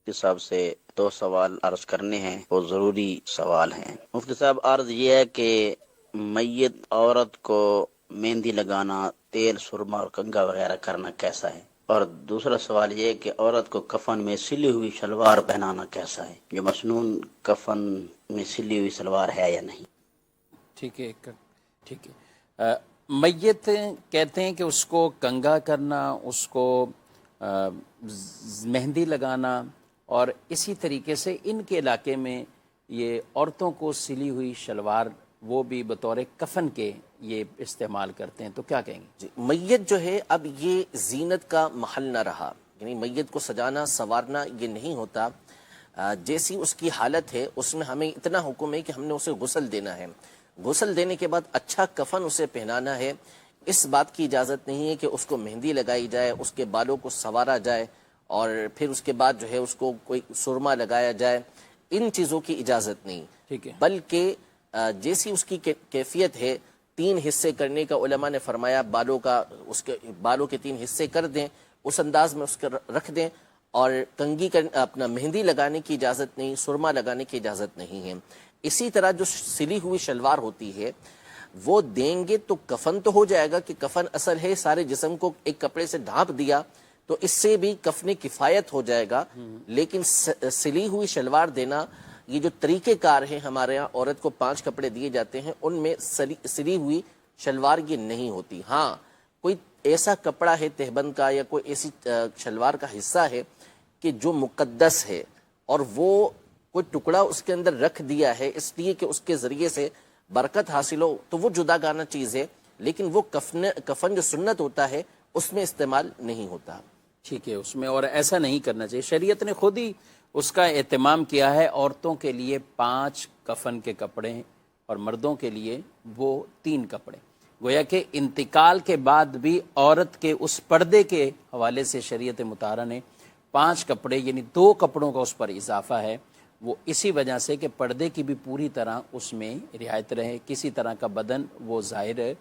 مفتی صاحب سے دو سوال عرض کرنے ہیں، وہ ضروری سوال ہیں۔ مفتی صاحب، عرض یہ ہے کہ میت عورت کو مہندی لگانا، تیل، سرما اور کنگا وغیرہ کرنا کیسا ہے؟ اور دوسرا سوال یہ ہے کہ عورت کو کفن میں سلی ہوئی شلوار پہنانا کیسا ہے؟ جو مسنون کفن میں سلی ہوئی شلوار ہے یا نہیں؟ ٹھیک ہے ٹھیک ہے۔ میت کہتے ہیں کہ اس کو کنگا کرنا، اس کو مہندی لگانا، اور اسی طریقے سے ان کے علاقے میں یہ عورتوں کو سلی ہوئی شلوار وہ بھی بطور کفن کے یہ استعمال کرتے ہیں، تو کیا کہیں گے؟ جی، میت جو ہے اب یہ زینت کا محل نہ رہا، یعنی میت کو سجانا سنوارنا یہ نہیں ہوتا۔ جیسی اس کی حالت ہے اس میں ہمیں اتنا حکم ہے کہ ہم نے اسے غسل دینا ہے، غسل دینے کے بعد اچھا کفن اسے پہنانا ہے۔ اس بات کی اجازت نہیں ہے کہ اس کو مہندی لگائی جائے، اس کے بالوں کو سنوارا جائے اور پھر اس کے بعد جو ہے اس کو کوئی سرما لگایا جائے، ان چیزوں کی اجازت نہیں۔ ٹھیک ہے، بلکہ جیسی اس کی کیفیت ہے، 3 حصے کرنے کا علماء نے فرمایا، اس کے بالوں کے 3 حصے کر دیں، اس انداز میں اس کو رکھ دیں، اور کنگھی اپنا مہندی لگانے کی اجازت نہیں، سرما لگانے کی اجازت نہیں ہے۔ اسی طرح جو سلی ہوئی شلوار ہوتی ہے وہ دیں گے تو کفن تو ہو جائے گا، کہ کفن اصل ہے سارے جسم کو ایک کپڑے سے ڈھانپ دیا تو اس سے بھی کفن کفایت ہو جائے گا، لیکن سلی ہوئی شلوار دینا، یہ جو طریقہ کار ہے ہمارے ہاں، عورت کو 5 کپڑے دیے جاتے ہیں، ان میں سلی ہوئی شلوار یہ نہیں ہوتی۔ ہاں، کوئی ایسا کپڑا ہے تہبند کا یا کوئی ایسی شلوار کا حصہ ہے کہ جو مقدس ہے اور وہ کوئی ٹکڑا اس کے اندر رکھ دیا ہے اس لیے کہ اس کے ذریعے سے برکت حاصل ہو، تو وہ جدا گانا چیز ہے، لیکن وہ کفن جو سنت ہوتا ہے اس میں استعمال نہیں ہوتا۔ ٹھیک ہے، اس میں اور ایسا نہیں کرنا چاہیے۔ شریعت نے خود ہی اس کا اہتمام کیا ہے، عورتوں کے لیے 5 کفن کے کپڑے اور مردوں کے لیے وہ 3 کپڑے، گویا کہ انتقال کے بعد بھی عورت کے اس پردے کے حوالے سے شریعت مطہرہ نے 5 کپڑے یعنی 2 کپڑوں کا اس پر اضافہ ہے، وہ اسی وجہ سے کہ پردے کی بھی پوری طرح اس میں رعایت رہے، کسی طرح کا بدن وہ ظاہر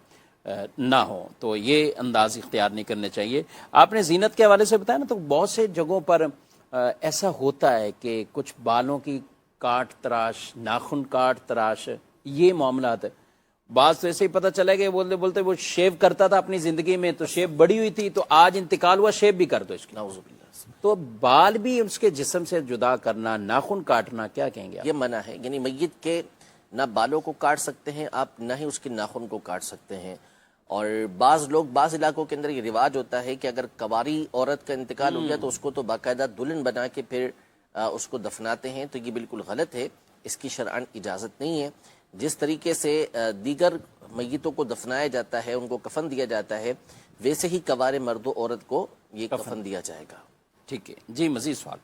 نہ ہو، تو یہ انداز اختیار نہیں کرنے چاہیے۔ آپ نے زینت کے حوالے سے بتایا نا، تو بہت سے جگہوں پر ایسا ہوتا ہے کہ کچھ بالوں کی کاٹ تراش، ناخن کاٹ تراش، یہ معاملات، بعض تو ایسے ہی پتہ چلا کہ بولتے بولتے وہ شیو کرتا تھا اپنی زندگی میں تو شیو بڑی ہوئی تھی، تو آج انتقال ہوا شیو بھی کر دو اس کی۔ نعوذ باللہ۔ تو بال بھی اس کے جسم سے جدا کرنا، ناخن کاٹنا، کیا کہیں گے آپ؟ یہ منع ہے، یعنی میت کے نہ بالوں کو کاٹ سکتے ہیں آپ، نہ ہی اس کے ناخن کو کاٹ سکتے ہیں۔ اور بعض علاقوں کے اندر یہ رواج ہوتا ہے کہ اگر کواری عورت کا انتقال ہو گیا تو اس کو تو باقاعدہ دلہن بنا کے پھر اس کو دفناتے ہیں، تو یہ بالکل غلط ہے، اس کی شرعاً اجازت نہیں ہے۔ جس طریقے سے دیگر میتوں کو دفنایا جاتا ہے، ان کو کفن دیا جاتا ہے، ویسے ہی کوارے مرد و عورت کو یہ کفن دیا جائے گا۔ ٹھیک ہے جی، مزید سوال؟